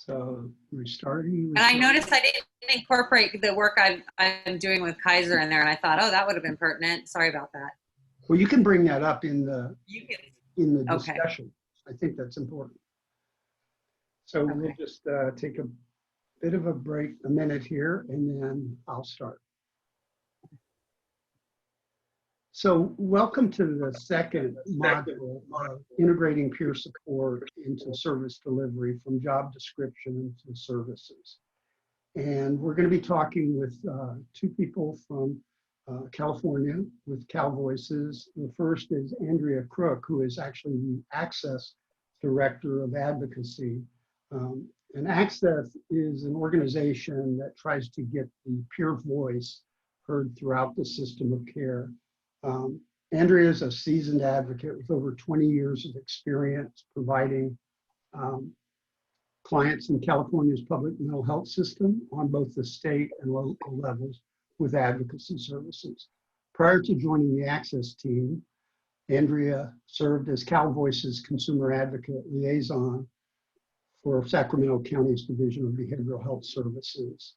So restarting. And I noticed I didn't incorporate the work I'm doing with Kaiser in there, and I thought, oh, that would have been pertinent. Sorry about that. Well, you can bring that up in the Okay. discussion. I think that's important. So we'll just take a bit of a break, a minute here, and then I'll start. So welcome to the second module of integrating peer support into service delivery from job description to services. And we're going to be talking with two people from California with Cal Voices. The first is Andrea Crook, who is actually the Access Director of Advocacy. And Access is an organization that tries to get the peer voice heard throughout the system of care. Andrea is a seasoned advocate with over 20 years of experience providing clients in California's public mental health system on both the state and local levels with advocacy services. Prior to joining the Access team, Andrea served as Cal Voices Consumer Advocate Liaison for Sacramento County's Division of Behavioral Health Services.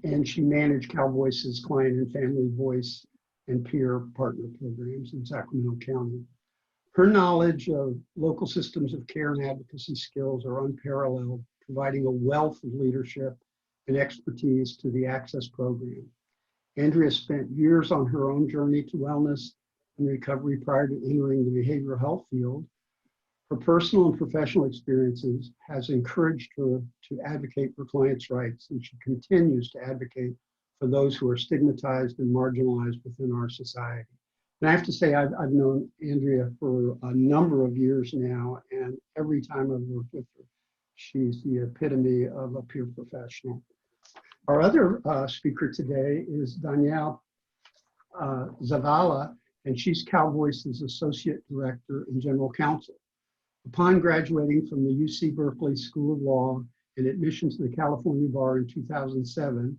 And she managed Cal Voices Client and Family Voice and peer partner programs in Sacramento County. Her knowledge of local systems of care and advocacy skills are unparalleled, providing a wealth of leadership and expertise to the Access program. Andrea spent years on her own journey to wellness and recovery prior to entering the behavioral health field. Her personal and professional experiences has encouraged her to advocate for clients' rights, and she continues to advocate for those who are stigmatized and marginalized within our society. And I have to say, I've known Andrea for a number of years now, and every time I've worked with her, she's the epitome of a peer professional. Our other speaker today is Dawniell Zavala, and she's Cal Voices Associate Director and General Counsel. Upon graduating from the UC Berkeley School of Law and admission to the California Bar in 2007,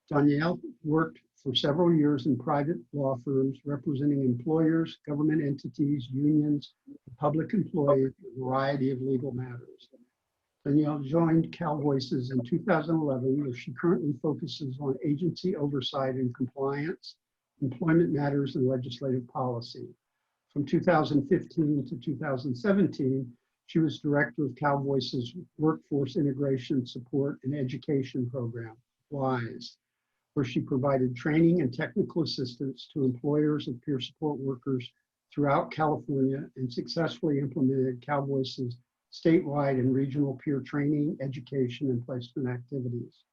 Dawniell worked for several years in private law firms representing employers, government entities, unions, public employees, a variety of legal matters. Dawniell joined Cal Voices in 2011, where she currently focuses on agency oversight and compliance, employment matters, and legislative policy. From 2015 to 2017, she was director of Cal Voices Workforce Integration Support and Education Program, WISE, where she provided training and technical assistance to employers and peer support workers throughout California and successfully implemented Cal Voices statewide and regional peer training, education, and placement activities.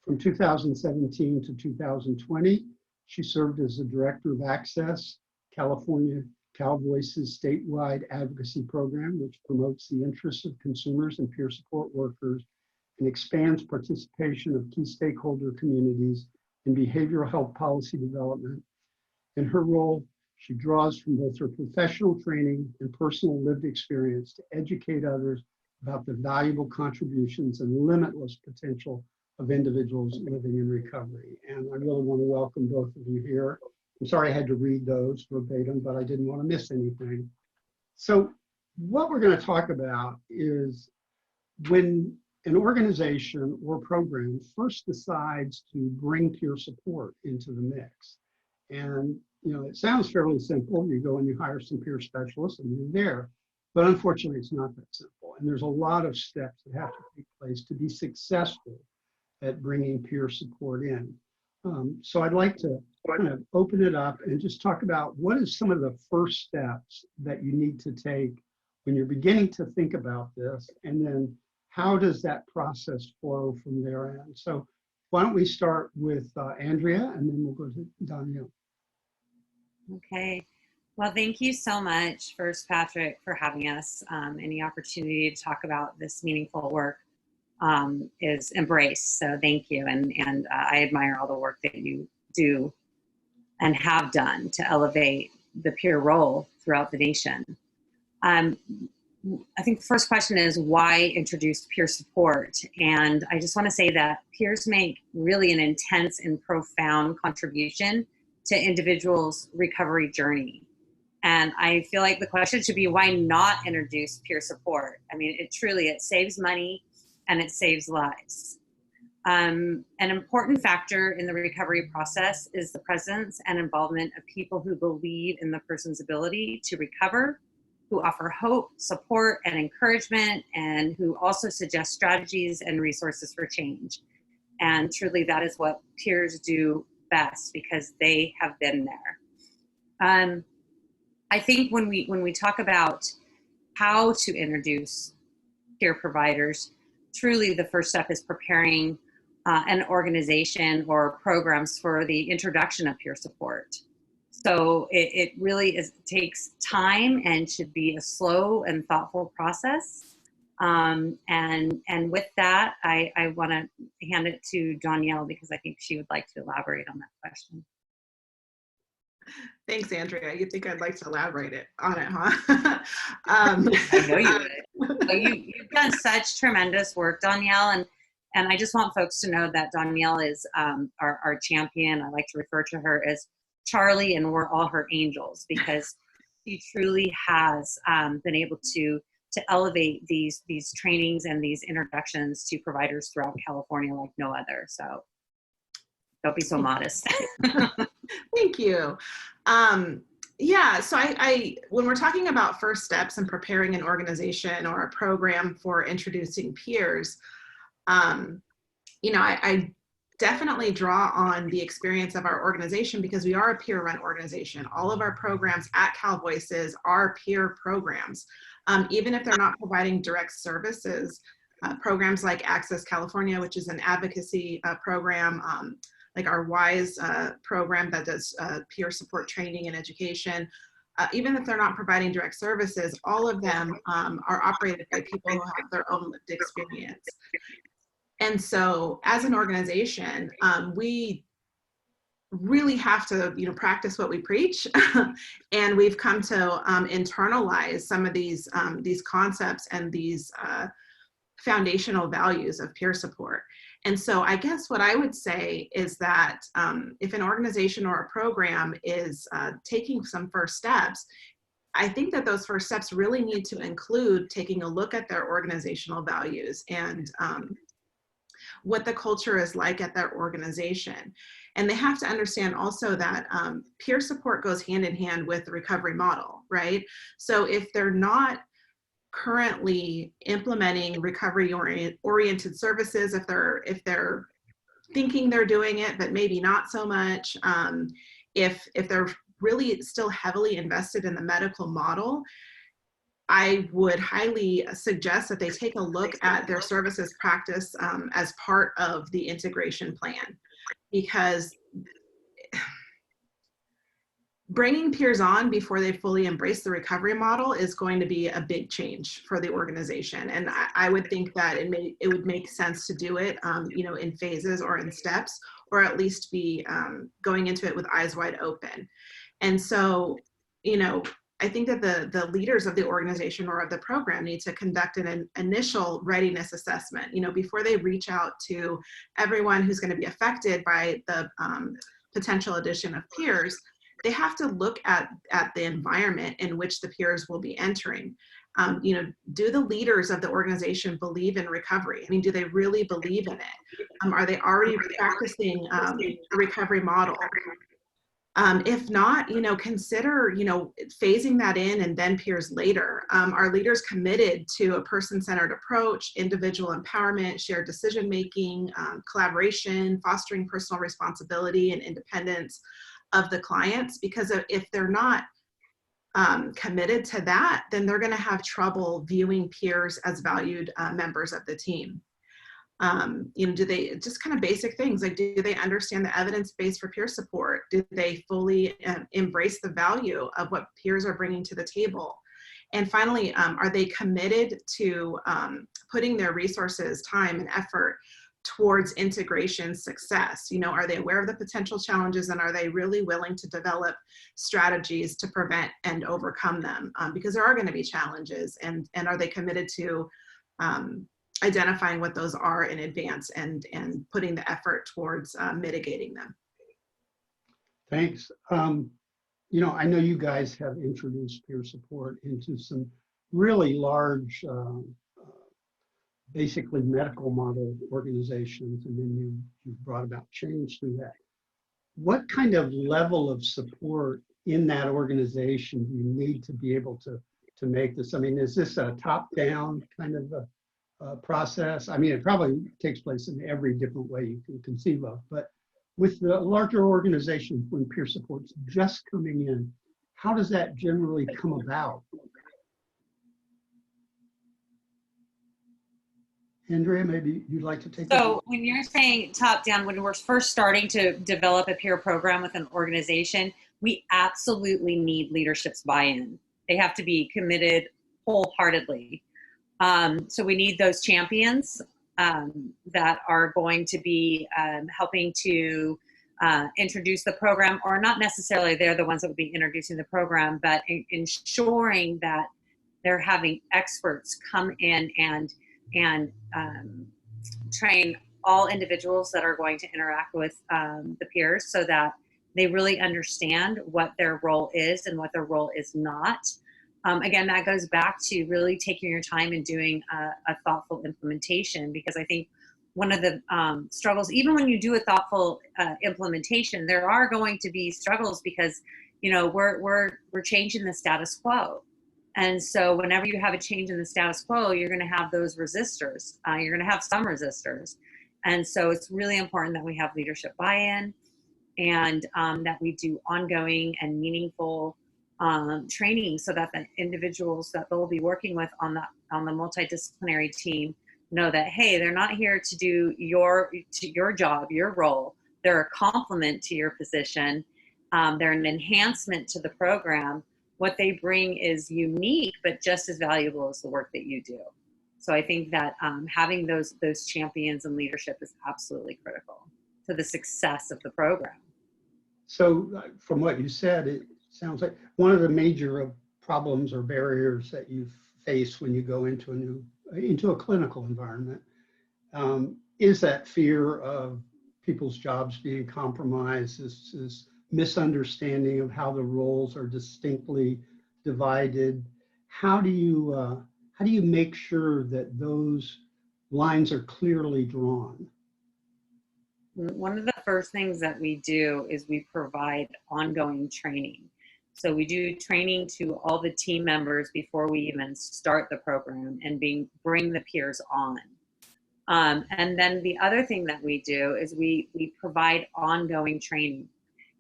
From 2017 to 2020, she served as the director of Access, California Cal Voices statewide advocacy program, which promotes the interests of consumers and peer support workers and expands participation of key stakeholder communities in behavioral health policy development. In her role, she draws from both her professional training and personal lived experience to educate others about the valuable contributions and limitless potential of individuals living in recovery. And I really want to welcome both of you here. I'm sorry I had to read those verbatim, but I didn't want to miss anything. So what we're going to talk about is when an organization or program first decides to bring peer support into the mix. And it sounds fairly simple. You go and you hire some peer specialists and you're there. But unfortunately, it's not that simple. And there's a lot of steps that have to take place to be successful at bringing peer support in. So I'd like to kind of open it up and just talk about what is some of the first steps that you need to take when you're beginning to think about this, and then how does that process flow from there on? So why don't we start with Andrea, and then we'll go to Dawniell. Okay. Well, thank you so much, first, Patrick, for having us, and the opportunity to talk about this meaningful work is embraced. So thank you. And I admire all the work that you do and have done to elevate the peer role throughout the nation. I think the first question is, why introduce peer support? And I just want to say that peers make really an intense and profound contribution to individuals' recovery journey. And I feel like the question should be, why not introduce peer support? I mean, it saves money and it saves lives. An important factor in the recovery process is the presence and involvement of people who believe in the person's ability to recover, who offer hope, support, and encouragement, and who also suggest strategies and resources for change. And truly, that is what peers do best, because they have been there. I think when we talk about how to introduce peer providers, truly the first step is preparing an organization or programs for the introduction of peer support. So it really takes time and should be a slow and thoughtful process. And with that, I want to hand it to Dawniell, because I think she would like to elaborate on that question. Thanks, Andrea. You think I'd like to elaborate on it, huh? I know you would. Well, you've done such tremendous work, Dawniell, and I just want folks to know that Dawniell is our champion. I like to refer to her as Charlie, and we're all her angels, because she truly has been able to elevate these trainings and these introductions to providers throughout California like no other. So don't be so modest. Thank you. Yeah, so when we're talking about first steps in preparing an organization or a program for introducing peers, I definitely draw on the experience of our organization, because we are a peer-run organization. All of our programs at Cal Voices are peer programs. Even if they're not providing direct services, programs like Access California, which is an advocacy program, like our WISE program that does peer support training and education, even if they're not providing direct services, all of them are operated by people who have their own lived experience. And so as an organization, we really have to practice what we preach. And we've come to internalize some of these concepts and these foundational values of peer support. And so I guess what I would say is that if an organization or a program is taking some first steps, I think that those first steps really need to include taking a look at their organizational values and what the culture is like at their organization. And they have to understand also that peer support goes hand in hand with the recovery model, right? So if they're not currently implementing recovery oriented services, if they're thinking they're doing it, but maybe not so much, if they're really still heavily invested in the medical model, I would highly suggest that they take a look at their services practice as part of the integration plan, because bringing peers on before they fully embrace the recovery model is going to be a big change for the organization. And I would think that it would make sense to do it, in phases or in steps, or at least be going into it with eyes wide open. And so, I think that the leaders of the organization or of the program need to conduct an initial readiness assessment, before they reach out to everyone who's going to be affected by the potential addition of peers. They have to look at the environment in which the peers will be entering. Do the leaders of the organization believe in recovery? I mean, do they really believe in it? Are they already practicing the recovery model? If not, consider, phasing that in and then peers later. Are leaders committed to a person-centered approach, individual empowerment, shared decision-making, collaboration, fostering personal responsibility and independence of the clients? Because if they're not committed to that, then they're going to have trouble viewing peers as valued members of the team. Do they, just kind of basic things like, do they understand the evidence base for peer support? Do they fully embrace the value of what peers are bringing to the table? And finally, are they committed to putting their resources, time, and effort towards integration success? Are they aware of the potential challenges, and are they really willing to develop strategies to prevent and overcome them? Because there are going to be challenges, and are they committed to identifying what those are in advance and putting the effort towards mitigating them? Thanks. I know you guys have introduced peer support into some really large basically medical model organizations, and then you've brought about change through that. What kind of level of support in that organization do you need to be able to make this? I mean, is this a top-down kind of a process? I mean, it probably takes place in every different way you can conceive of, but with the larger organizations, when peer support's just coming in, how does that generally come about? Andrea, maybe you'd like to take So when you're saying top down, when we're first starting to develop a peer program with an organization, we absolutely need leadership's buy-in. They have to be committed wholeheartedly. So we need those champions that are going to be helping to introduce the program, or not necessarily they're the ones that would be introducing the program, but ensuring that they're having experts come in and train all individuals that are going to interact with the peers, so that they really understand what their role is and what their role is not. Again, that goes back to really taking your time and doing a thoughtful implementation, because I think one of the struggles, even when you do a thoughtful implementation, there are going to be struggles because, you know, we're changing the status quo. And so whenever you have a change in the status quo, you're going to have those resistors. You're going to have some resistors. And so it's really important that we have leadership buy-in, and that we do ongoing and meaningful training, so that the individuals that they'll be working with on the multidisciplinary team know that, hey, they're not here to do your job, your role. They're a complement to your position. They're an enhancement to the program. What they bring is unique, but just as valuable as the work that you do. So I think that having those champions and leadership is absolutely critical to the success of the program. So from what you said, it sounds like one of the major problems or barriers that you face when you go into a clinical environment is that fear of people's jobs being compromised, this misunderstanding of how the roles are distinctly divided. How do you make sure that those lines are clearly drawn? One of the first things that we do is we provide ongoing training. So we do training to all the team members before we even start the program and bring the peers on. And then the other thing that we do is we provide ongoing training.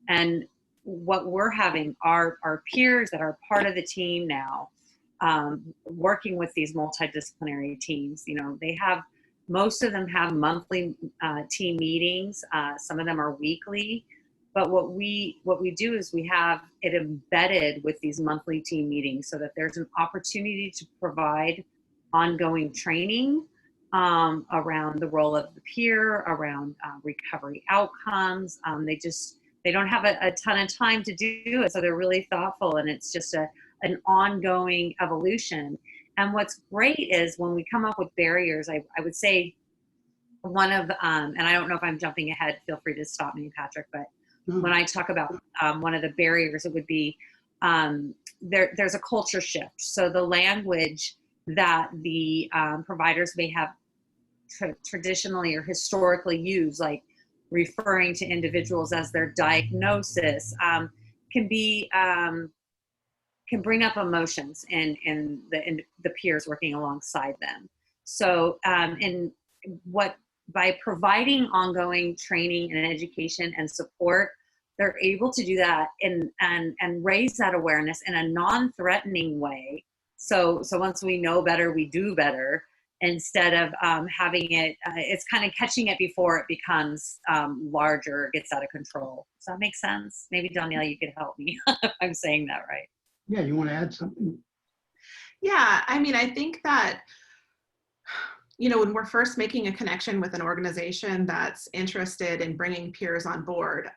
And what we're having are peers that are part of the team now, working with these multidisciplinary teams. You know, most of them have monthly team meetings. Some of them are weekly. But what we do is we have it embedded with these monthly team meetings, so that there's an opportunity to provide ongoing training around the role of the peer, around recovery outcomes. They don't have a ton of time to do it, so they're really thoughtful, and it's just an ongoing evolution. And what's great is when we come up with barriers, I would say one of, and I don't know if I'm jumping ahead, feel free to stop me, Patrick, but when I talk about one of the barriers, it would be there's a culture shift. So the language that the providers may have traditionally or historically used, like referring to individuals as their diagnosis, can bring up emotions in the peers working alongside them. So by providing ongoing training and education and support, they're able to do that and raise that awareness in a non-threatening way. So once we know better, we do better, instead of having it, it's kind of catching it before it becomes larger, gets out of control. Does that make sense? Maybe Dawniell, you could help me if I'm saying that right. Yeah, you want to add something? Yeah, I mean, I think that, you know, when we're first making a connection with an organization that's interested in bringing peers on board,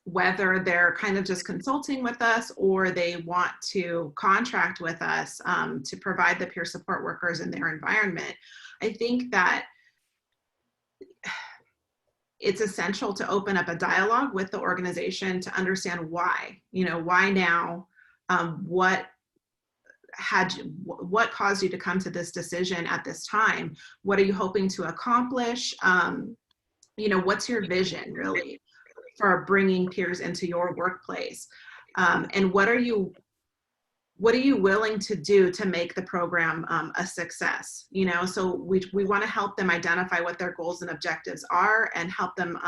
whether they're kind of just consulting with us or they want to contract with us to provide the peer support workers in their environment, I think that it's essential to open up a dialogue with the organization to understand why, you know, why now, what caused you to come to this decision at this time? What are you hoping to accomplish? What's your vision really for bringing peers into your workplace? And what are you willing to do to make the program a success? So we want to help them identify what their goals and objectives are and help them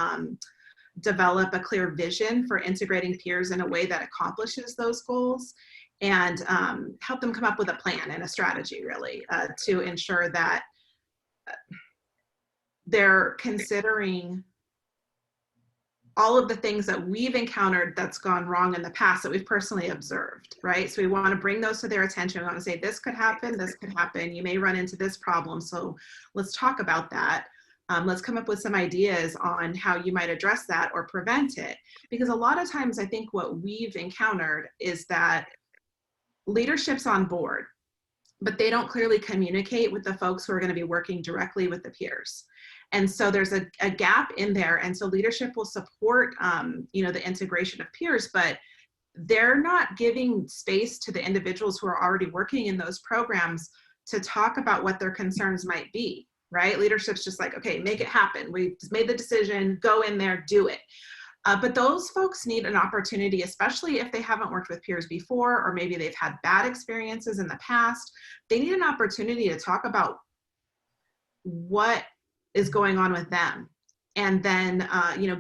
develop a clear vision for integrating peers in a way that accomplishes those goals, and help them come up with a plan and a strategy really to ensure that they're considering all of the things that we've encountered that's gone wrong in the past that we've personally observed, right? So we want to bring those to their attention. We want to say, this could happen, you may run into this problem, so let's talk about that. Let's come up with some ideas on how you might address that or prevent it. Because a lot of times I think what we've encountered is that leadership's on board, but they don't clearly communicate with the folks who are going to be working directly with the peers. And so there's a gap in there. And so leadership will support, the integration of peers, but they're not giving space to the individuals who are already working in those programs to talk about what their concerns might be, right? Leadership's just like, okay, make it happen. We just made the decision, go in there, do it. But those folks need an opportunity, especially if they haven't worked with peers before, or maybe they've had bad experiences in the past. They need an opportunity to talk about what is going on with them. And then,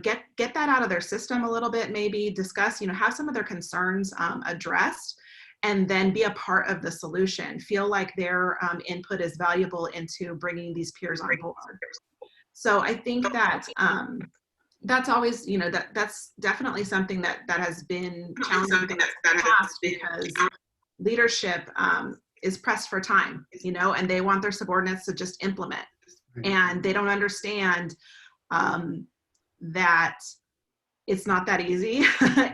get that out of their system a little bit, maybe discuss, have some of their concerns addressed, and then be a part of the solution. Feel like their input is valuable into bringing these peers on board. So I think that that's always, that's definitely something that has been challenging in the past, because leadership is pressed for time, and they want their subordinates to just implement. And they don't understand that it's not that easy.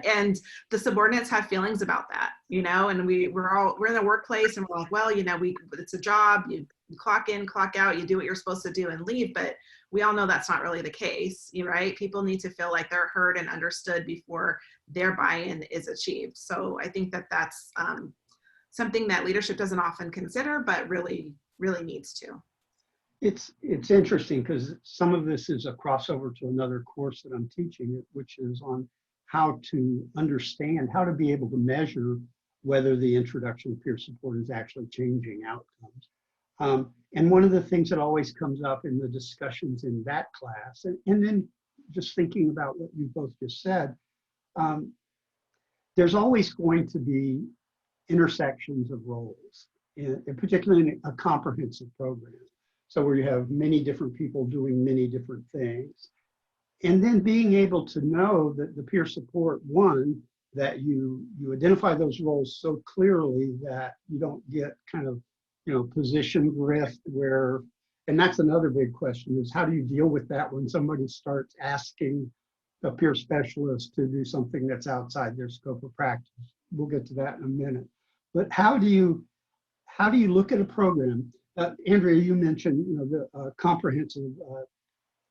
And the subordinates have feelings about that, and we're in the workplace and we're like, well, it's a job, you clock in, clock out, you do what you're supposed to do and leave. But we all know that's not really the case, right? People need to feel like they're heard and understood before their buy-in is achieved. So I think that that's something that leadership doesn't often consider, but really, really needs to. It's interesting because some of this is a crossover to another course that I'm teaching, which is on how to understand, how to be able to measure whether the introduction of peer support is actually changing outcomes. And one of the things that always comes up in the discussions in that class, and then just thinking about what you both just said, there's always going to be intersections of roles, particularly in a comprehensive program. So where you have many different people doing many different things. And then being able to know that the peer support, one, that you identify those roles so clearly that you don't get kind of, position drift where, and that's another big question, is how do you deal with that when somebody starts asking a peer specialist to do something that's outside their scope of practice? We'll get to that in a minute. But how do you look at a program? Andrea, you mentioned the comprehensive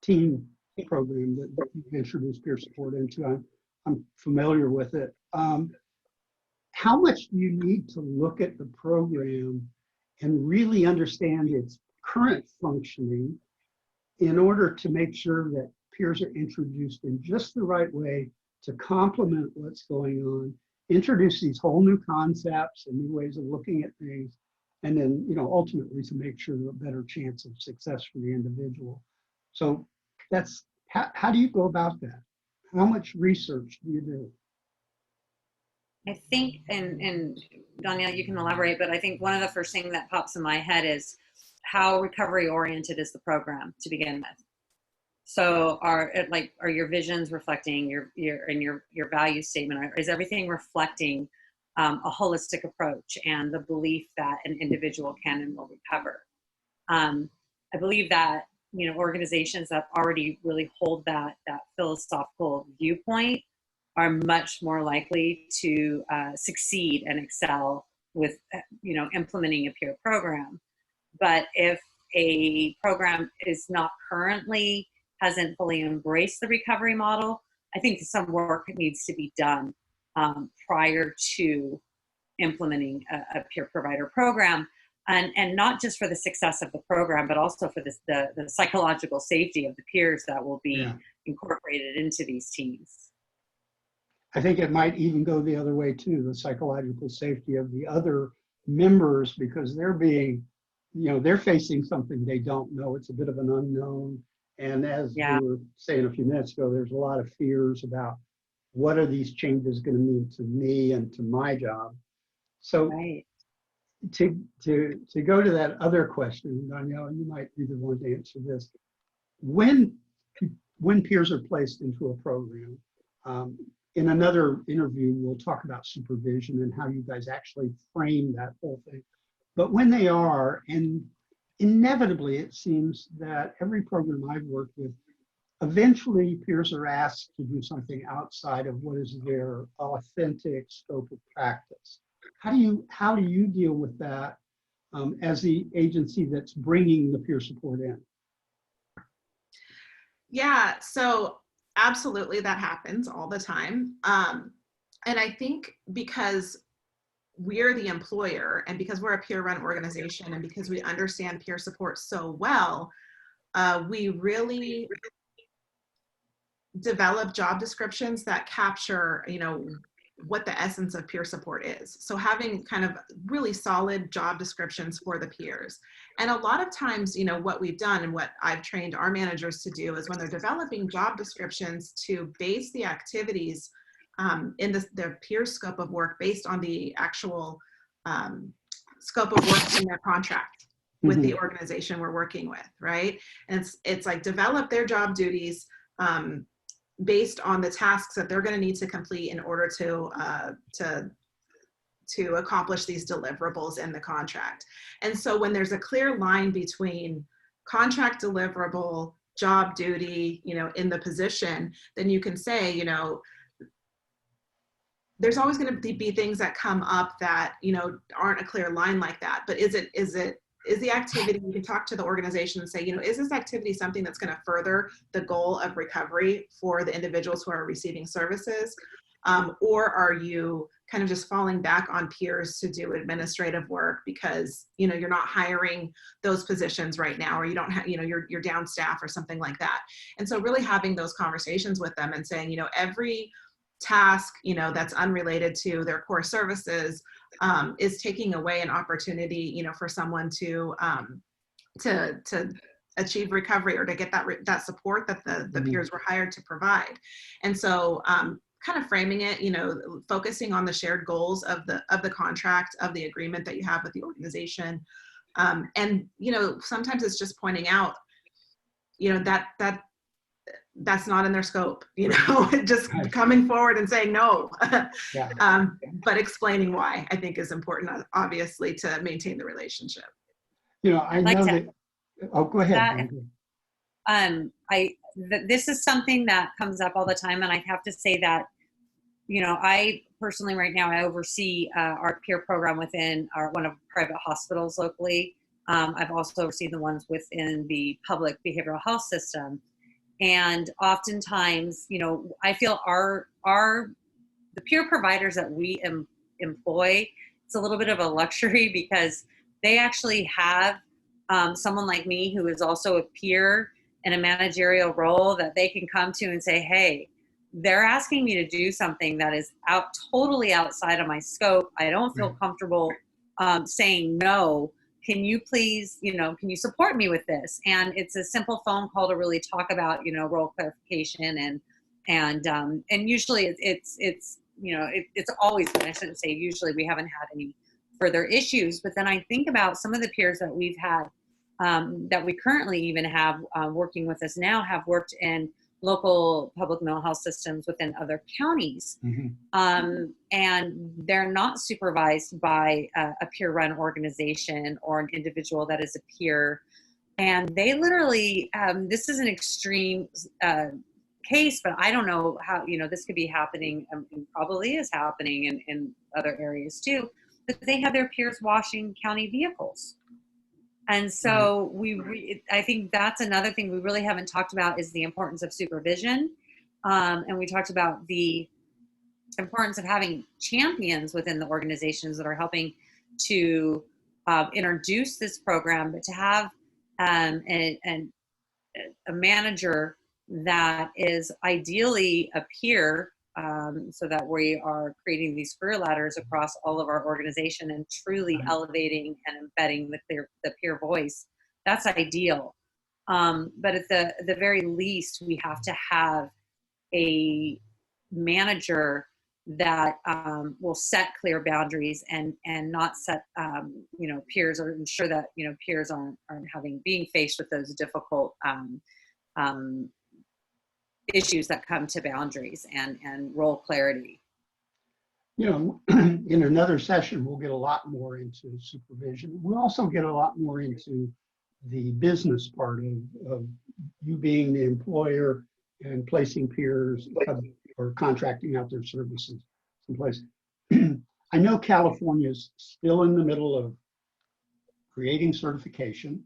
team program that you've introduced peer support into. I'm familiar with it. How much do you need to look at the program and really understand its current functioning in order to make sure that peers are introduced in just the right way to complement what's going on, introduce these whole new concepts and new ways of looking at things, and then, ultimately to make sure a better chance of success for the individual. So that's, how do you go about that? How much research do you do? I think, and Dawniell, you can elaborate, but I think one of the first things that pops in my head is how recovery oriented is the program to begin with. So are your visions reflecting your value statement? Is everything reflecting a holistic approach and the belief that an individual can and will recover? I believe that organizations that already really hold that philosophical viewpoint are much more likely to succeed and excel with implementing a peer program. But if a program is not currently, hasn't fully embraced the recovery model, I think some work needs to be done prior to implementing a peer provider program, and not just for the success of the program, but also for the psychological safety of the peers that will be incorporated into these teams. I think it might even go the other way too, the psychological safety of the other members, because they're being, they're facing something they don't know. It's a bit of an unknown. And as we were saying a few minutes ago, there's a lot of fears about what are these changes going to mean to me and to my job. So to go to that other question, Dawniell, you might be the one to answer this. When peers are placed into a program, in another interview, we'll talk about supervision and how you guys actually frame that whole thing. But when they are, and inevitably it seems that every program I've worked with, eventually peers are asked to do something outside of what is their authentic scope of practice. How do you deal with that as the agency that's bringing the peer support in? Yeah, so absolutely that happens all the time. And I think because we're the employer and because we're a peer-run organization and because we understand peer support so well, we really develop job descriptions that capture, what the essence of peer support is. So having kind of really solid job descriptions for the peers. And a lot of times, what we've done and what I've trained our managers to do is when they're developing job descriptions to base the activities in their peer scope of work based on the actual scope of work in their contract with the organization we're working with, right? And it's like develop their job duties based on the tasks that they're going to need to complete in order to accomplish these deliverables in the contract. And so when there's a clear line between contract deliverable, job duty, in the position, then you can say, there's always going to be things that come up that, aren't a clear line like that. But is the activity, you can talk to the organization and say, is this activity something that's going to further the goal of recovery for the individuals who are receiving services? Or are you kind of just falling back on peers to do administrative work because, you're not hiring those positions right now, or you don't have, you're down staff or something like that. And so really having those conversations with them and saying, every task, that's unrelated to their core services is taking away an opportunity, for someone to achieve recovery or to get that support that the peers were hired to provide. And so kind of framing it, focusing on the shared goals of the contract, of the agreement that you have with the organization. And, sometimes it's just pointing out, that's not in their scope, just coming forward and saying no, but explaining why I think is important, obviously, to maintain the relationship. I know that. Oh, go ahead. This is something that comes up all the time, and I have to say that, I personally right now I oversee our peer program within one of private hospitals locally. I've also overseen the ones within the public behavioral health system. And oftentimes, I feel the peer providers that we employ, it's a little bit of a luxury because they actually have someone like me who is also a peer in a managerial role that they can come to and say, hey, they're asking me to do something that is totally outside of my scope. I don't feel comfortable saying no. Can you please, can you support me with this? And it's a simple phone call to really talk about, role clarification and usually it's always been, I shouldn't say usually, we haven't had any further issues. But then I think about some of the peers that we've had that we currently even have working with us now have worked in local public mental health systems within other counties. And they're not supervised by a peer-run organization or an individual that is a peer. And they literally, this is an extreme case, but I don't know how, this could be happening, and probably is happening in other areas too, but they have their peers washing county vehicles. And so I think that's another thing we really haven't talked about is the importance of supervision. And we talked about the importance of having champions within the organizations that are helping to introduce this program, but to have a manager that is ideally a peer, so that we are creating these career ladders across all of our organization and truly elevating and embedding the peer voice. That's ideal. But at the very least, we have to have a manager that will set clear boundaries and not set peers, or ensure that peers aren't being faced with those difficult issues that come to boundaries and role clarity. In another session, we'll get a lot more into supervision. We'll also get a lot more into the business part of you being the employer and placing peers or contracting out their services someplace. I know California is still in the middle of creating certification,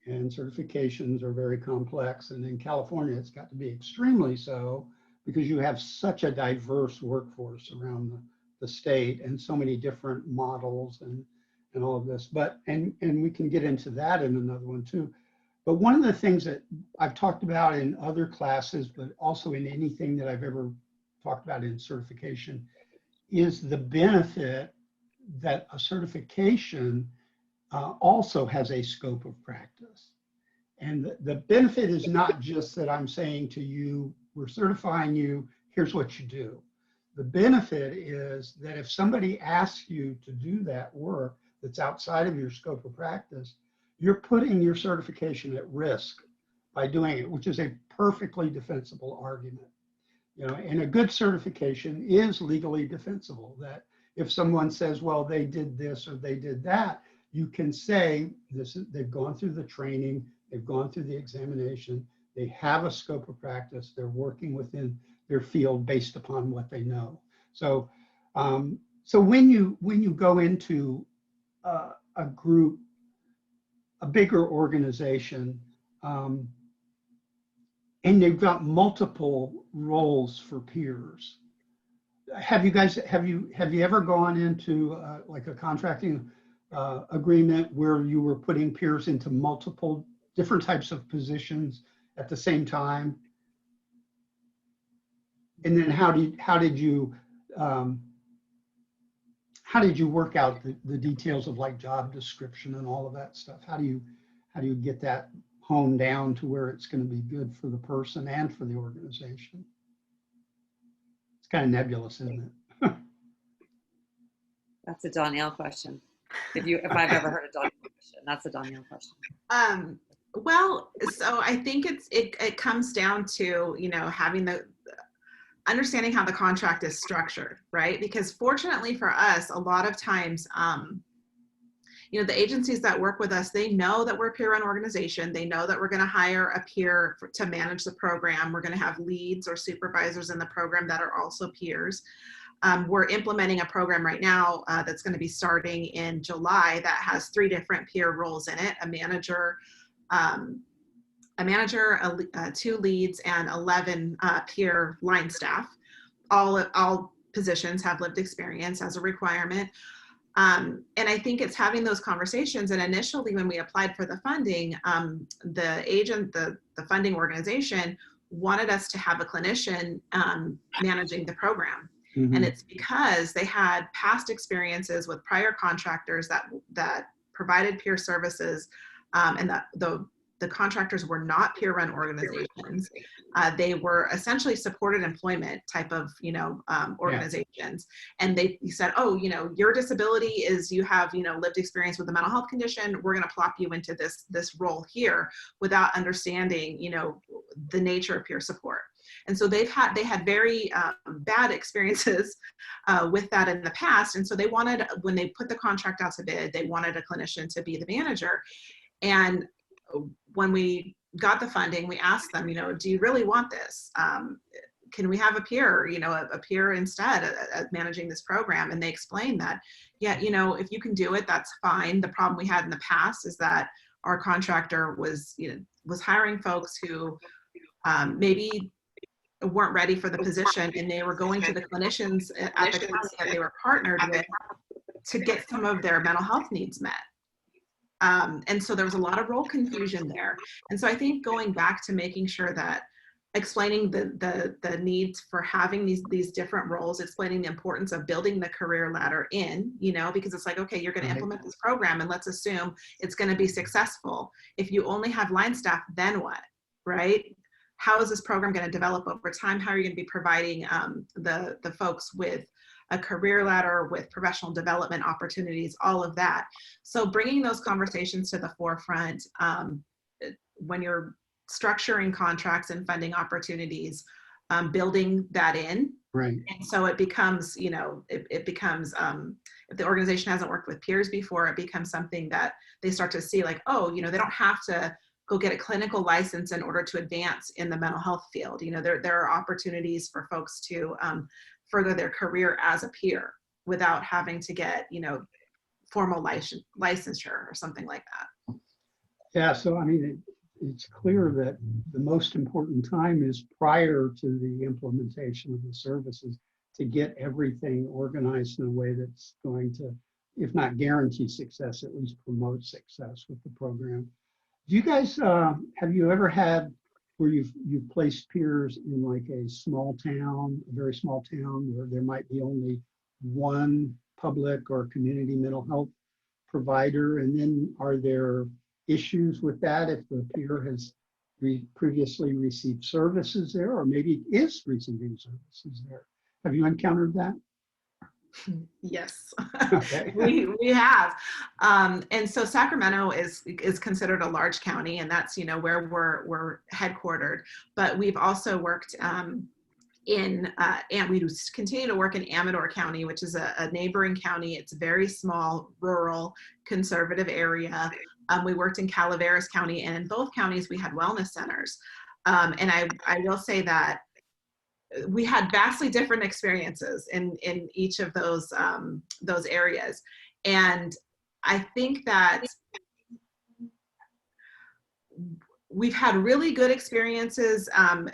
and certifications are very complex. And in California, it's got to be extremely so because you have such a diverse workforce around the state and so many different models and all of this. But and we can get into that in another one too. But one of the things that I've talked about in other classes, but also in anything that I've ever talked about in certification, is the benefit that a certification also has a scope of practice. And the benefit is not just that I'm saying to you, we're certifying you, here's what you do. The benefit is that if somebody asks you to do that work that's outside of your scope of practice, you're putting your certification at risk by doing it, which is a perfectly defensible argument. And a good certification is legally defensible, that if someone says, well, they did this or they did that, you can say they've gone through the training, they've gone through the examination, they have a scope of practice, they're working within their field based upon what they know. So, so when you go into a group, a bigger organization, and they've got multiple roles for peers. Have you ever gone into like a contracting agreement where you were putting peers into multiple different types of positions at the same time? And then how did you work out the details of like job description and all of that stuff? How do you get that honed down to where it's going to be good for the person and for the organization? It's kind of nebulous, isn't it? That's a Dawniell question. If I've ever heard a Dawniell question, that's a Dawniell question. Well, so I think it comes down to, having understanding how the contract is structured, right? Because fortunately for us, a lot of times, the agencies that work with us, they know that we're a peer-run organization. They know that we're going to hire a peer to manage the program. We're going to have leads or supervisors in the program that are also peers. We're implementing a program right now that's going to be starting in July that has 3 different peer roles in it: a manager, 2 leads, and 11 peer line staff. All positions have lived experience as a requirement. And I think it's having those conversations. And initially, when we applied for the funding, the funding organization wanted us to have a clinician managing the program. Mm-hmm. And it's because they had past experiences with prior contractors that provided peer services, and that the contractors were not peer-run organizations. They were essentially supported employment type of, organizations. Yeah. And they said, oh, your disability is you have, lived experience with a mental health condition. We're going to plop you into this role here, without understanding, the nature of peer support. And so they had very bad experiences with that in the past. And so they wanted, when they put the contract out to bid, they wanted a clinician to be the manager. And when we got the funding, we asked them, do you really want this? Can we have a peer, a peer instead at managing this program? And they explained that, yeah, if you can do it, that's fine. The problem we had in the past is that our contractor was hiring folks who maybe weren't ready for the position, and they were going to the clinicians at the county that they were partnered with to get some of their mental health needs met. And so there was a lot of role confusion there. And so I think going back to making sure that explaining the needs for having these different roles, explaining the importance of building the career ladder in, because it's like, okay, you're going to implement this program and let's assume it's going to be successful. If you only have line staff, then what, right? How is this program going to develop over time? How are you going to be providing the folks with a career ladder, with professional development opportunities, all of that? So bringing those conversations to the forefront when you're structuring contracts and funding opportunities, building that in. Right. And so it becomes, it becomes, if the organization hasn't worked with peers before, it becomes something that they start to see like, oh, they don't have to go get a clinical license in order to advance in the mental health field. There are opportunities for folks to further their career as a peer without having to get, formal licensure or something like that. Yeah, so I mean, it's clear that the most important time is prior to the implementation of the services to get everything organized in a way that's going to, if not guarantee success, at least promote success with the program. Do you guys, have you ever had where you've placed peers in like a small town, a very small town where there might be only one public or community mental health provider? And then are there issues with that if the peer has previously received services there, or maybe is receiving services there? Have you encountered that? Yes, Okay. we have. And so Sacramento is considered a large county, and that's, where we're headquartered. But we've also worked and we continue to work in Amador County, which is a neighboring county. It's a very small, rural, conservative area. We worked in Calaveras County, and in both counties we had wellness centers. And I will say that we had vastly different experiences in each of those areas. And I think that we've had really good experiences, and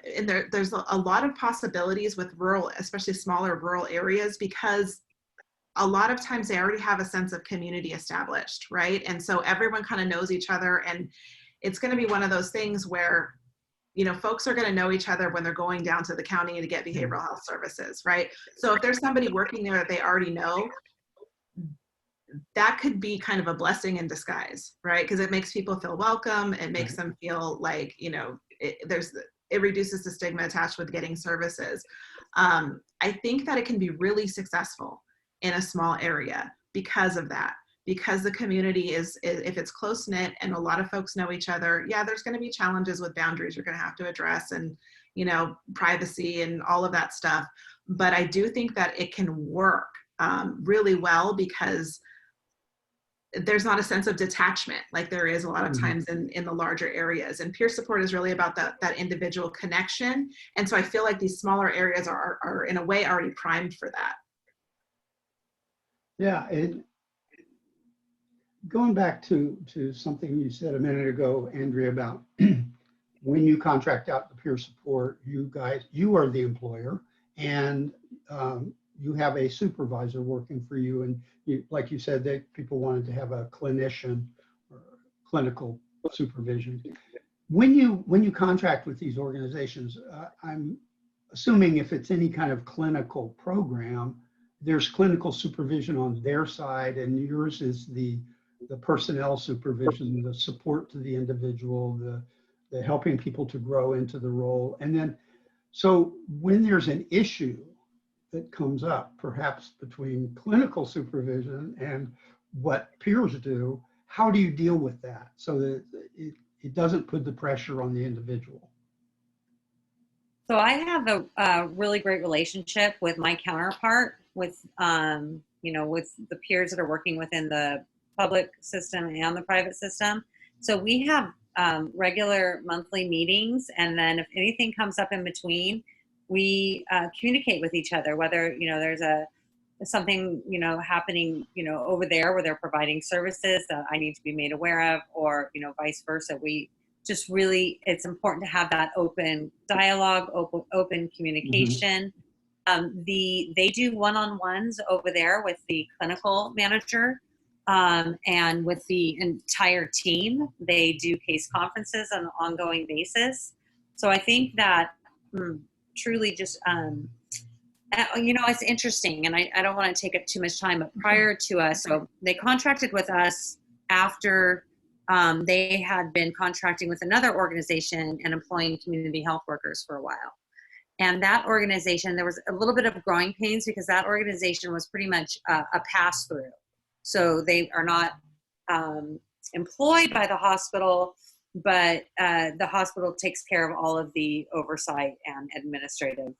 there's a lot of possibilities with rural, especially smaller rural areas, because a lot of times they already have a sense of community established, right? And so everyone kind of knows each other, and it's going to be one of those things where, folks are going to know each other when they're going down to the county to get behavioral health services, right? So if there's somebody working there that they already know, that could be kind of a blessing in disguise, right? Because it makes people feel welcome. It makes them feel like, it reduces the stigma attached with getting services. I think that it can be really successful in a small area because of that. Because the community is, if it's close knit and a lot of folks know each other, yeah, there's going to be challenges with boundaries you're going to have to address, and, privacy and all of that stuff. But I do think that it can work really well because there's not a sense of detachment like there is a lot of times in the larger areas. And peer support is really about that individual connection. And so I feel like these smaller areas are in a way already primed for that. Yeah, going back to something you said a minute ago, Andrea, about when you contract out the peer support, you are the employer, and you have a supervisor working for you. And like you said, that people wanted to have a clinician or clinical supervision. When you contract with these organizations, I'm assuming if it's any kind of clinical program, there's clinical supervision on their side, and yours is the personnel supervision, the support to the individual, the helping people to grow into the role. And then, so when there's an issue that comes up, perhaps between clinical supervision and what peers do, how do you deal with that so that it doesn't put the pressure on the individual? So I have a really great relationship with my counterpart, with with the peers that are working within the public system and the private system. So we have regular monthly meetings, and then if anything comes up in between, we communicate with each other, whether there's something happening over there where they're providing services that I need to be made aware of, or vice versa. We just really, it's important to have that open dialogue, open communication. They do one-on-ones over there with the clinical manager and with the entire team. They do case conferences on an ongoing basis. So I think that truly just, it's interesting, and I don't want to take up too much time, but prior to us, so they contracted with us after they had been contracting with another organization and employing community health workers for a while. And that organization, there was a little bit of growing pains because that organization was pretty much a pass-through. So they are not employed by the hospital, but the hospital takes care of all of the oversight and administrative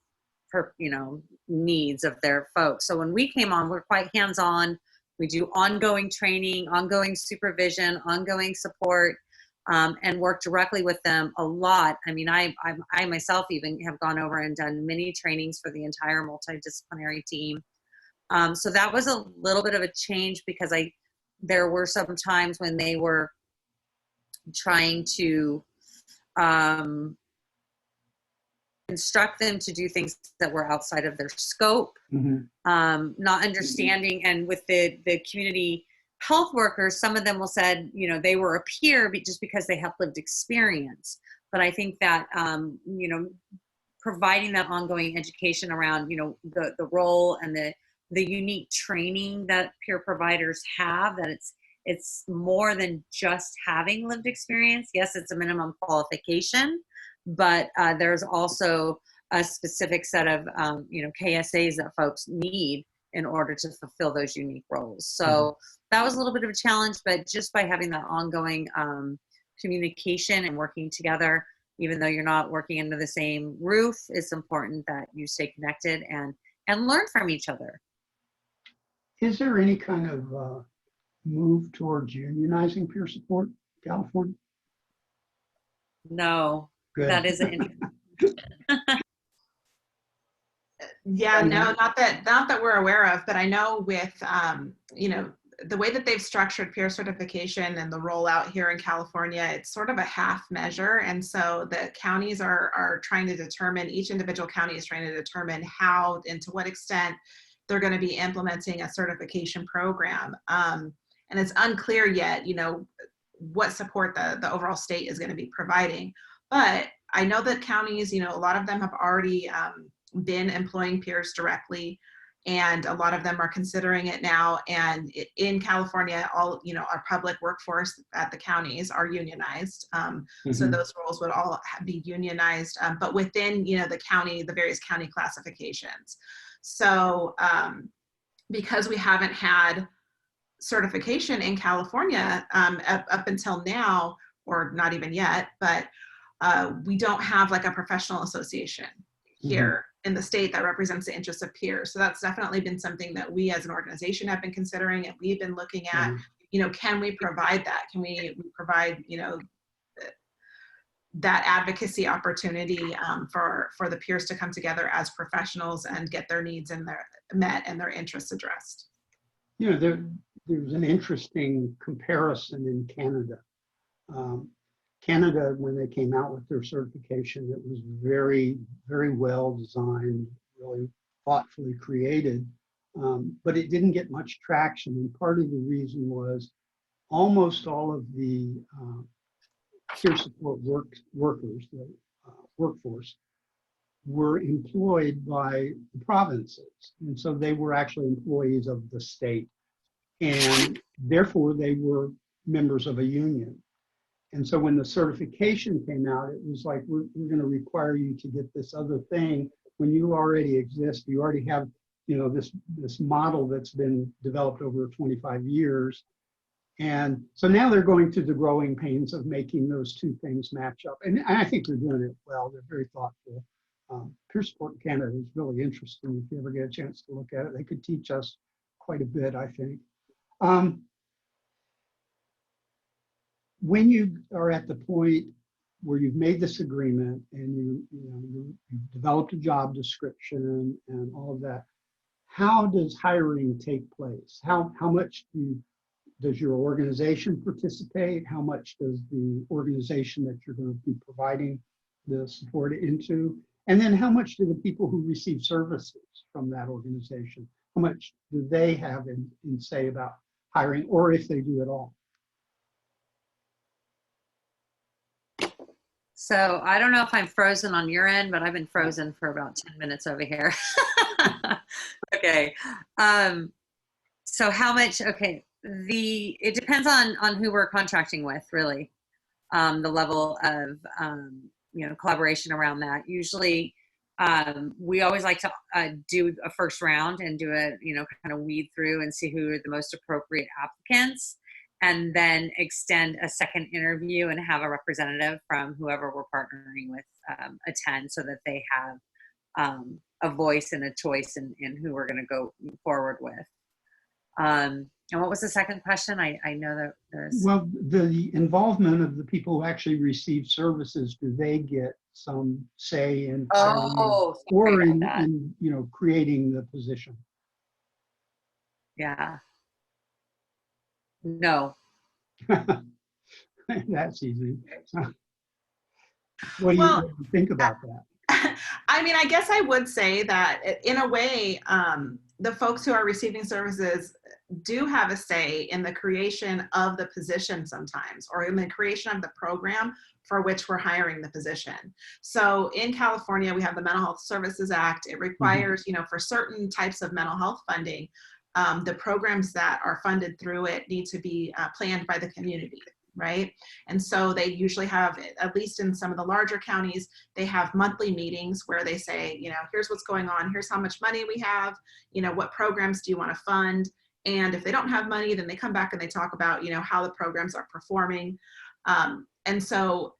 needs of their folks. So when we came on, we're quite hands-on. We do ongoing training, ongoing supervision, ongoing support, and work directly with them a lot. I mean, I myself even have gone over and done many trainings for the entire multidisciplinary team. So that was a little bit of a change because there were some times when they were trying to instruct them to do things that were outside of their scope, not understanding. And with the community health workers, some of them will said, they were a peer just because they have lived experience. But I think that, providing that ongoing education around, the role and the unique training that peer providers have, that it's more than just having lived experience. Yes, it's a minimum qualification, but there's also a specific set of, KSAs that folks need in order to fulfill those unique roles. So that was a little bit of a challenge, but just by having that ongoing communication and working together, even though you're not working under the same roof, it's important that you stay connected and learn from each other. Is there any kind of move towards unionizing peer support in California? No. Good. That is an Yeah, no, not that we're aware of, but I know with, the way that they've structured peer certification and the rollout here in California, it's sort of a half measure. And so the counties are trying to determine, each individual county is trying to determine how and to what extent they're going to be implementing a certification program. And it's unclear yet, what support the overall state is going to be providing. But I know that counties, a lot of them have already been employing peers directly, and a lot of them are considering it now. And in California, all, our public workforce at the counties are unionized. So those roles would all be unionized, but within, the county, the various county classifications. So because we haven't had certification in California up until now, or not even yet, but we don't have like a professional association here in the state that represents the interests of peers. So that's definitely been something that we as an organization have been considering, and we've been looking at, can we provide that? Can we provide, that advocacy opportunity for the peers to come together as professionals and get their needs met and their interests addressed? There's an interesting comparison in Canada. Canada, when they came out with their certification, it was very, very well designed, really thoughtfully created, but it didn't get much traction. And part of the reason was almost all of the peer support workers, the workforce, were employed by the provinces. And so they were actually employees of the state. And therefore, they were members of a union. And so when the certification came out, it was like, we're going to require you to get this other thing when you already exist. You already have, this model that's been developed over 25 years. And so now they're going through the growing pains of making those two things match up. And I think they're doing it well. They're very thoughtful. Peer support in Canada is really interesting. If you ever get a chance to look at it, they could teach us quite a bit, I think. When you are at the point where you've made this agreement and you've developed a job description and all of that, how does hiring take place? How much do does your organization participate? How much does the organization that you're going to be providing the support into? And then how much do the people who receive services from that organization, how much do they have in say about hiring, or if they do at all? So I don't know if I'm frozen on your end, but I've been frozen for about 10 minutes over here. Okay. So how much, okay, it depends on who we're contracting with, really. The level of, collaboration around that. Usually, we always like to do a first round and do a, kind of weed through and see who are the most appropriate applicants, and then extend a second interview and have a representative from whoever we're partnering with attend, so that they have a voice and a choice in who we're going to go forward with. And what was the second question? I know that there's... Well, the involvement of the people who actually receive services, do they get some say in or in creating the position? Yeah. No. That's easy. What do you think about that? I mean, I guess I would say that in a way, the folks who are receiving services do have a say in the creation of the position sometimes, or in the creation of the program for which we're hiring the position. So in California, we have the Mental Health Services Act. It requires, for certain types of mental health funding, the programs that are funded through it need to be planned by the community, right? And so they usually have, at least in some of the larger counties, they have monthly meetings where they say, here's what's going on, here's how much money we have, what programs do you want to fund? And if they don't have money, then they come back and they talk about, how the programs are performing. And so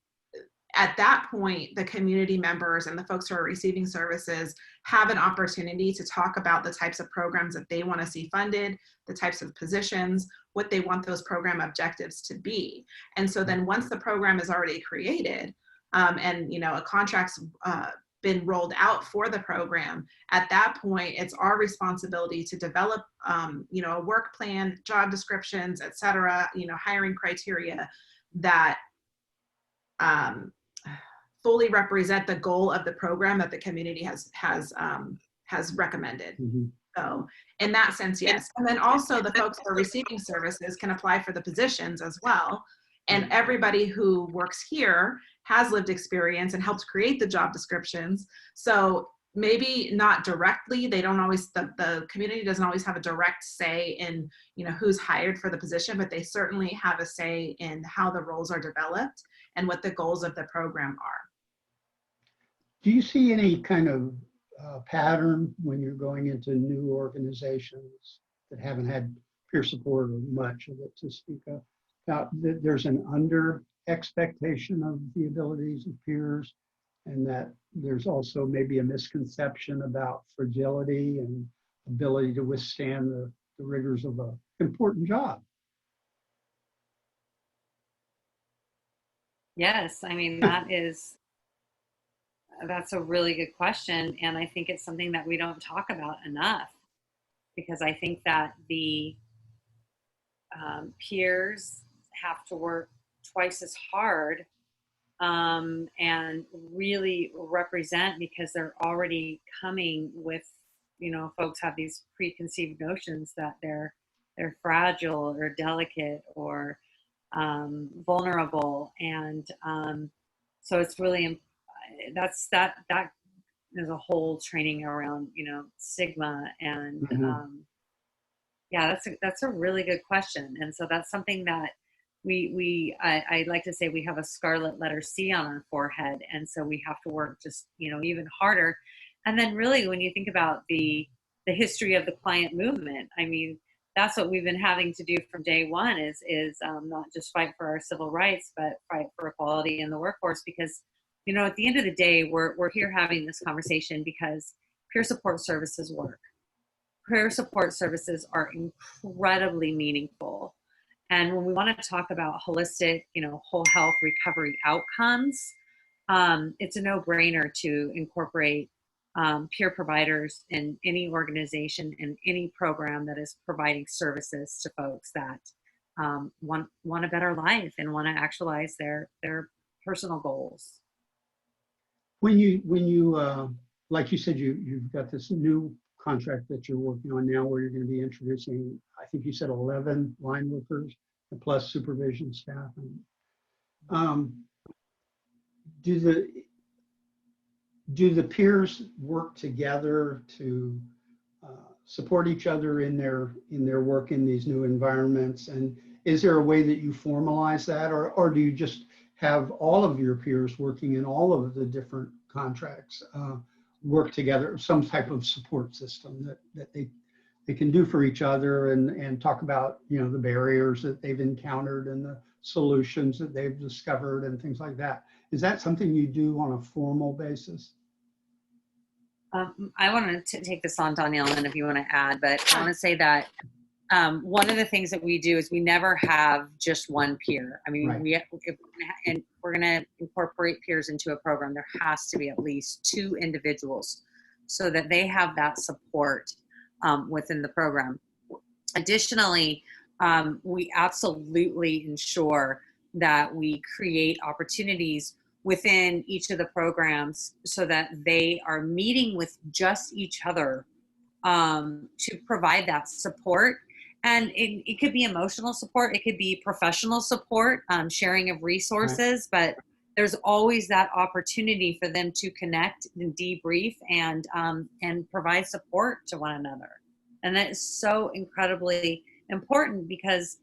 at that point, the community members and the folks who are receiving services have an opportunity to talk about the types of programs that they want to see funded, the types of positions, what they want those program objectives to be. And so then once the program is already created, and a contract's been rolled out for the program, at that point, it's our responsibility to develop, a work plan, job descriptions, et cetera, hiring criteria that fully represent the goal of the program that the community has recommended. So in that sense, yes. And then also the folks who are receiving services can apply for the positions as well. And everybody who works here has lived experience and helped create the job descriptions. So maybe not directly, they don't always, the community doesn't always have a direct say in, who's hired for the position, but they certainly have a say in how the roles are developed and what the goals of the program are. Do you see any kind of pattern when you're going into new organizations that haven't had peer support or much of it to speak of? That there's an under expectation of the abilities of peers, and that there's also maybe a misconception about fragility and ability to withstand the rigors of an important job? Yes, I mean, that's a really good question. And I think it's something that we don't talk about enough, because I think that the peers have to work twice as hard and really represent, because they're already coming with, folks have these preconceived notions that they're fragile or delicate or vulnerable. And so it's really, that there's a whole training around, stigma. And yeah, that's a really good question. And so that's something that I like to say we have a scarlet letter C on our forehead. And so we have to work just, even harder. And then really, when you think about the history of the client movement, I mean, that's what we've been having to do from day one is not just fight for our civil rights, but fight for equality in the workforce. Because, at the end of the day, we're here having this conversation because peer support services work. Peer support services are incredibly meaningful. And when we want to talk about holistic, whole health recovery outcomes, it's a no-brainer to incorporate peer providers in any organization and any program that is providing services to folks that want a better life and want to actualize their personal goals. When you like you said, you've got this new contract that you're working on now where you're going to be introducing, I think you said 11 line workers and plus supervision staff. And do the peers work together to support each other in their work in these new environments? And is there a way that you formalize that, or do you just have all of your peers working in all of the different contracts work together, some type of support system that they can do for each other and talk about, you know, the barriers that they've encountered and the solutions that they've discovered and things like that? Is that something you do on a formal basis? I want to take this on, Dawniell, and if you want to add, but I want to say that one of the things that we do is we never have just one peer. I mean, Right. if we're going to incorporate peers into a program, there has to be at least 2 individuals so that they have that support within the program. Additionally, we absolutely ensure that we create opportunities within each of the programs so that they are meeting with just each other to provide that support. And it could be emotional support, it could be professional support, sharing of resources, but there's always that opportunity for them to connect and debrief and provide support to one another. And that is so incredibly important because,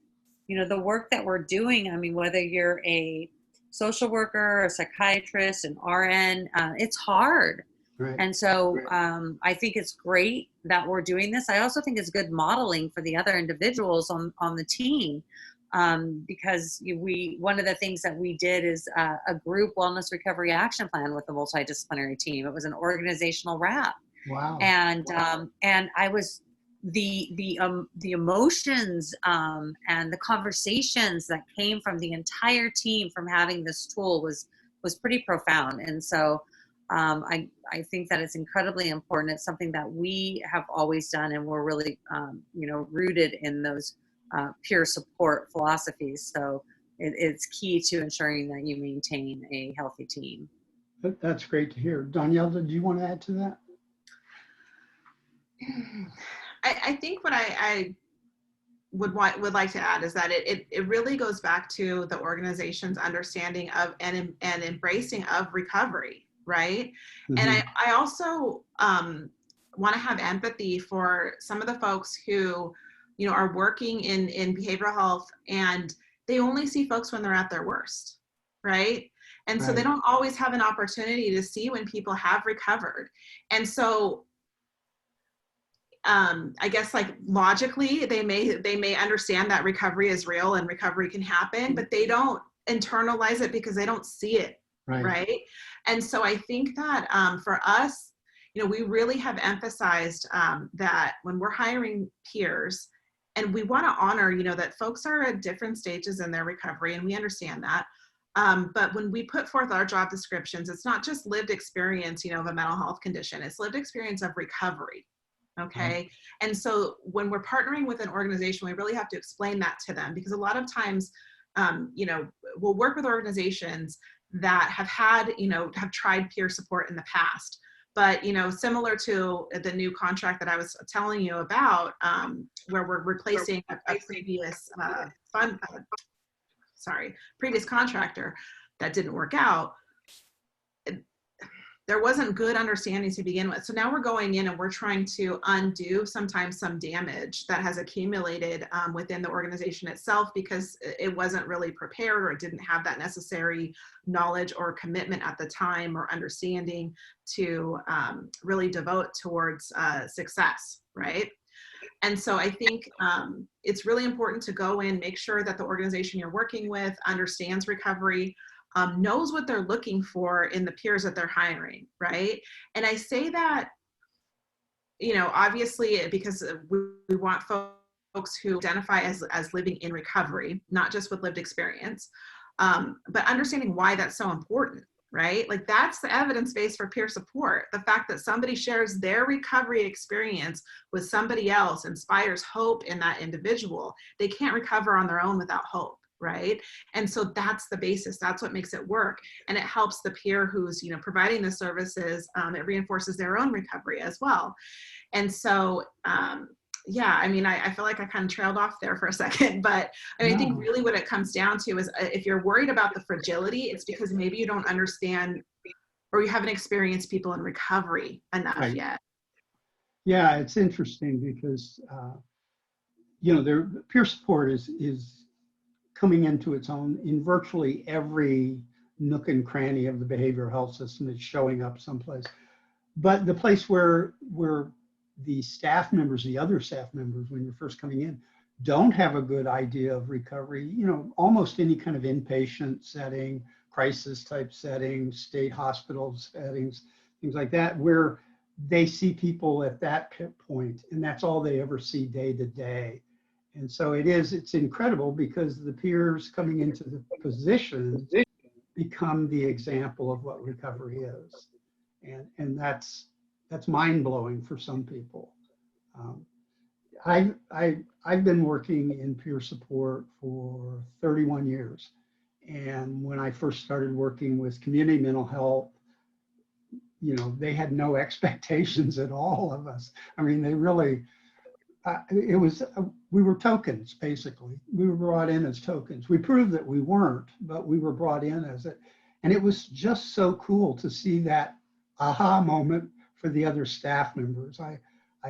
you know, the work that we're doing, I mean, whether you're a social worker, a psychiatrist, an RN, it's hard. Right. And so I think it's great that we're doing this. I also think it's good modeling for the other individuals on the team because one of the things that we did is a group wellness recovery action plan with a multidisciplinary team. It was an organizational wrap. Wow. And I was the emotions and the conversations that came from the entire team from having this tool was pretty profound. And so I think that it's incredibly important. It's something that we have always done, and we're really rooted in those peer support philosophies. So it's key to ensuring that you maintain a healthy team. That's great to hear. Dawniell, do you want to add to that? I think what I would like to add is that it really goes back to the organization's understanding of and embracing of recovery, right? Mm-hmm. And I also want to have empathy for some of the folks who, you know, are working in behavioral health and they only see folks when they're at their worst, right? And so they don't always have an opportunity to see when people have recovered. And so I guess like logically they may understand that recovery is real and recovery can happen, but they don't internalize it because they don't see it, right? And so I think that for us, you know, we really have emphasized that when we're hiring peers, and we want to honor, you know, that folks are at different stages in their recovery, and we understand that. But when we put forth our job descriptions, it's not just lived experience, you know, of a mental health condition, it's lived experience of recovery. Okay. And so when we're partnering with an organization, we really have to explain that to them, because a lot of times, you know, we'll work with organizations that have had, you know, have tried peer support in the past. But, you know, similar to the new contract that I was telling you about, where we're replacing a previous previous contractor that didn't work out, there wasn't good understanding to begin with. So now we're going in and we're trying to undo sometimes some damage that has accumulated within the organization itself because it wasn't really prepared or it didn't have that necessary knowledge or commitment at the time or understanding to really devote towards success, right? And so I think it's really important to go in, make sure that the organization you're working with understands recovery, knows what they're looking for in the peers that they're hiring, right? And I say that, you know, obviously because we want folks who identify as living in recovery, not just with lived experience, but understanding why that's so important, right? Like that's the evidence base for peer support. The fact that somebody shares their recovery experience with somebody else inspires hope in that individual. They can't recover on their own without hope, right? And so that's the basis. That's what makes it work. And it helps the peer who's, you know, providing the services. It reinforces their own recovery as well. And so, yeah, I mean, I feel like I kind of trailed off there for a second, but I mean, I think really what it comes down to is if you're worried about the fragility, it's because maybe you don't understand or you haven't experienced people in recovery enough yet. Yeah, it's interesting because, you know, peer support is coming into its own in virtually every nook and cranny of the behavioral health system. It's showing up someplace. But the place where the staff members, the other staff members, when you're first coming in, don't have a good idea of recovery, you know, almost any kind of inpatient setting, crisis type settings, state hospital settings, things like that, where they see people at that point, and that's all they ever see day to day. And so it's incredible because the peers coming into the position become the example of what recovery is. And that's mind-blowing for some people. I've been working in peer support for 31 years. And when I first started working with community mental health, you know, they had no expectations at all of us. I mean, they really, we were tokens, basically. We were brought in as tokens. We proved that we weren't, but we were brought in as it. And it was just so cool to see that aha moment for the other staff members. I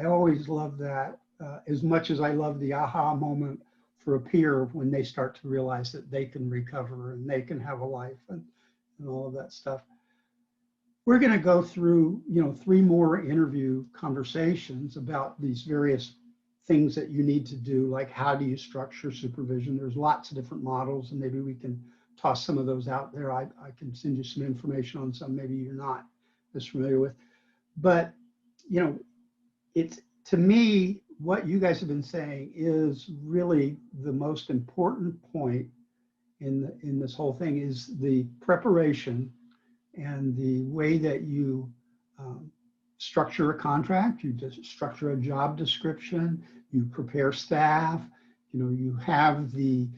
always love that as much as I love the aha moment for a peer when they start to realize that they can recover and they can have a life and all of that stuff. We're going to go through, you know, 3 more interview conversations about these various things that you need to do, like how do you structure supervision? There's lots of different models, and maybe we can toss some of those out there. I can send you some information on some maybe you're not as familiar with. But, you know, it's, to me, what you guys have been saying is really the most important point in this whole thing is the preparation and the way that you structure a contract, you just structure a job description, you prepare staff, you know, you have the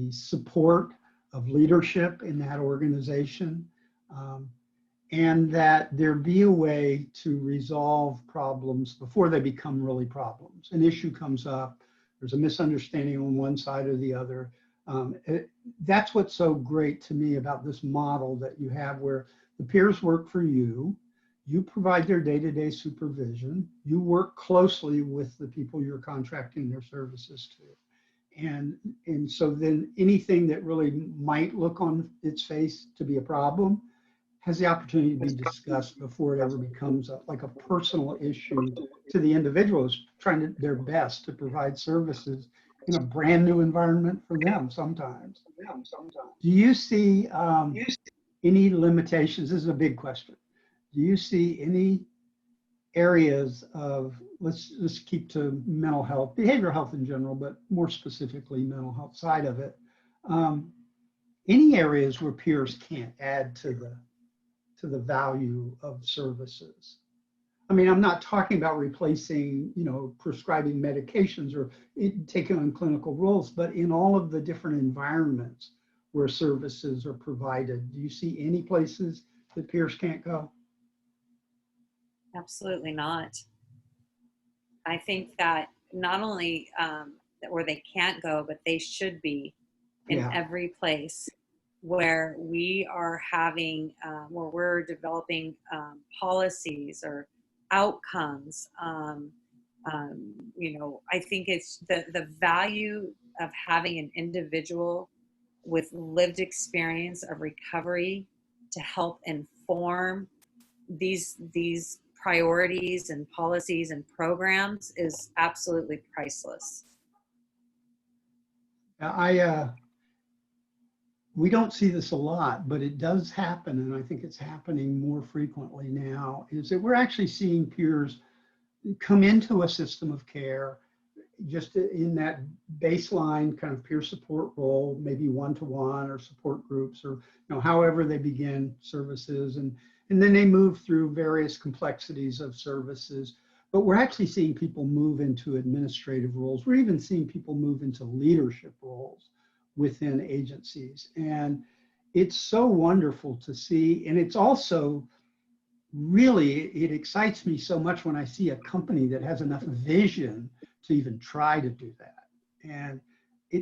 support of leadership in that organization, and that there be a way to resolve problems before they become really problems. An issue comes up, there's a misunderstanding on one side or the other. That's what's so great to me about this model that you have, where the peers work for you, you provide their day-to-day supervision, you work closely with the people you're contracting their services to. And so then anything that really might look on its face to be a problem has the opportunity to be discussed before it ever becomes like a personal issue to the individual who's trying their best to provide services in a brand new environment for them sometimes. Do you see any limitations? This is a big question. Do you see any areas of, let's keep to mental health, behavioral health in general, but more specifically mental health side of it, any areas where peers can't add to the value of services? I mean, I'm not talking about replacing, you know, prescribing medications or taking on clinical roles, but in all of the different environments where services are provided, do you see any places that peers can't go? Absolutely not. I think that not only where they can't go, but they should be in every place where we are having, where we're developing policies or outcomes. You know, I think it's the value of having an individual with lived experience of recovery to help inform these priorities and policies and programs is absolutely priceless. We don't see this a lot, but it does happen, and I think it's happening more frequently now, is that we're actually seeing peers come into a system of care just in that baseline kind of peer support role, maybe one-to-one or support groups, or however they begin services, and then they move through various complexities of services. But we're actually seeing people move into administrative roles. We're even seeing people move into leadership roles within agencies, and it's so wonderful to see. And it's also really, it excites me so much when I see a company that has enough vision to even try to do that. And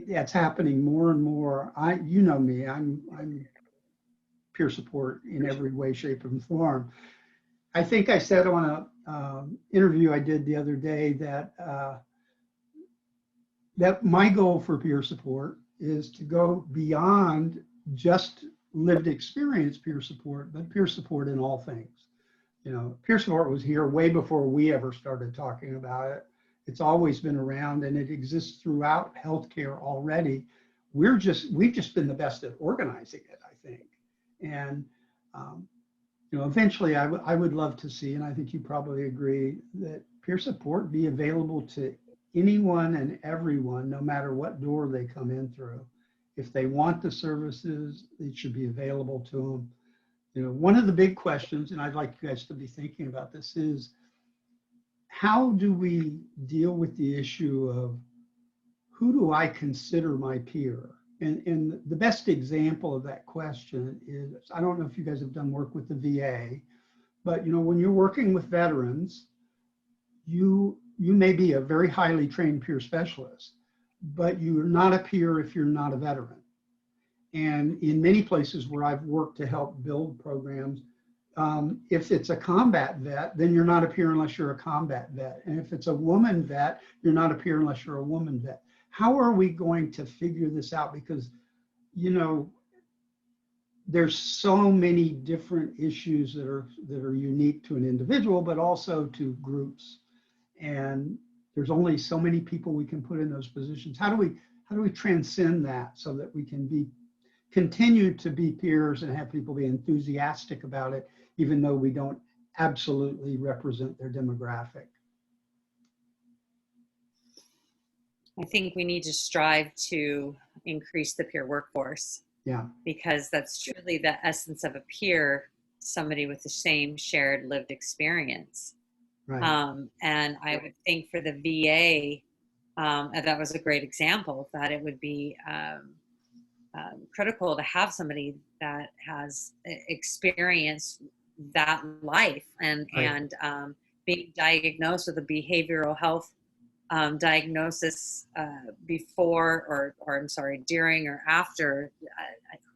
that's happening more and more. You know me, I'm peer support in every way, shape, and form. I think I said on a interview I did the other day that that my goal for peer support is to go beyond just lived experience peer support, but peer support in all things. Peer support was here way before we ever started talking about it. It's always been around, and it exists throughout healthcare already. We've just been the best at organizing it, I think. And eventually I would love to see, and I think you probably agree, that peer support be available to anyone and everyone, no matter what door they come in through. If they want the services, it should be available to them. One of the big questions, and I'd like you guys to be thinking about this, is how do we deal with the issue of who do I consider my peer? And the best example of that question is, I don't know if you guys have done work with the VA, but when you're working with veterans, you may be a very highly trained peer specialist, but you're not a peer if you're not a veteran. And in many places where I've worked to help build programs, if it's a combat vet, then you're not a peer unless you're a combat vet. And if it's a woman vet, you're not a peer unless you're a woman vet. How are we going to figure this out? Because, there's so many different issues that are unique to an individual, but also to groups. And there's only so many people we can put in those positions. How do we transcend that so that we can continue to be peers and have people be enthusiastic about it, even though we don't absolutely represent their demographic? I think we need to strive to increase the peer workforce. Yeah. Because that's truly the essence of a peer, somebody with the same shared lived experience. Right. And I would think for the VA, that was a great example, that it would be critical to have somebody that has experienced that life and being diagnosed with a behavioral health diagnosis before during or after.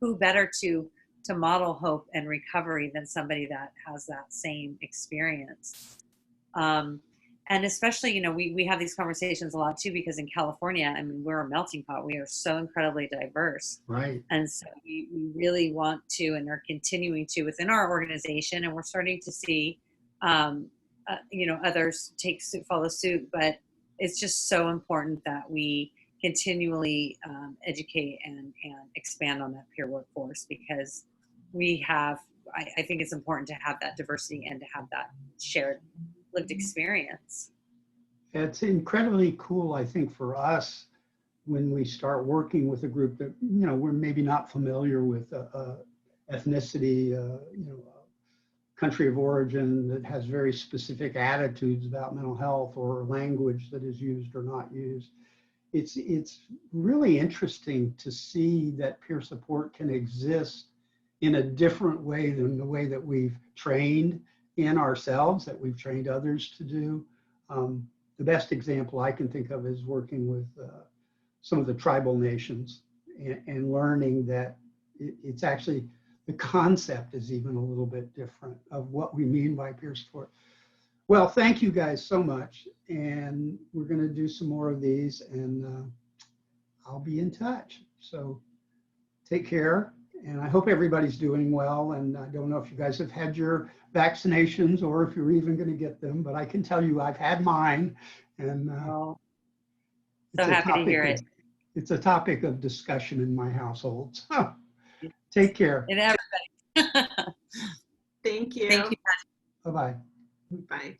Who better to model hope and recovery than somebody that has that same experience? And especially, we have these conversations a lot too, because in California, I mean, we're a melting pot. We are so incredibly diverse. Right. And so we really want to, and are continuing to within our organization, and we're starting to see, others follow suit, but it's just so important that we continually educate and expand on that peer workforce, because we have, I think it's important to have that diversity and to have that shared lived experience. It's incredibly cool, I think, for us when we start working with a group that, we're maybe not familiar with ethnicity, country of origin that has very specific attitudes about mental health, or language that is used or not used. It's really interesting to see that peer support can exist in a different way than the way that we've trained in ourselves, that we've trained others to do. The best example I can think of is working with some of the tribal nations and learning that it's actually, the concept is even a little bit different of what we mean by peer support. Well, thank you guys so much. And we're going to do some more of these, and I'll be in touch. So take care. And I hope everybody's doing well. And I don't know if you guys have had your vaccinations or if you're even going to get them, but I can tell you I've had mine. And so happy to hear it. It's a topic of discussion in my household. So take care. And everybody. Thank you. Thank you. Bye-bye. Bye.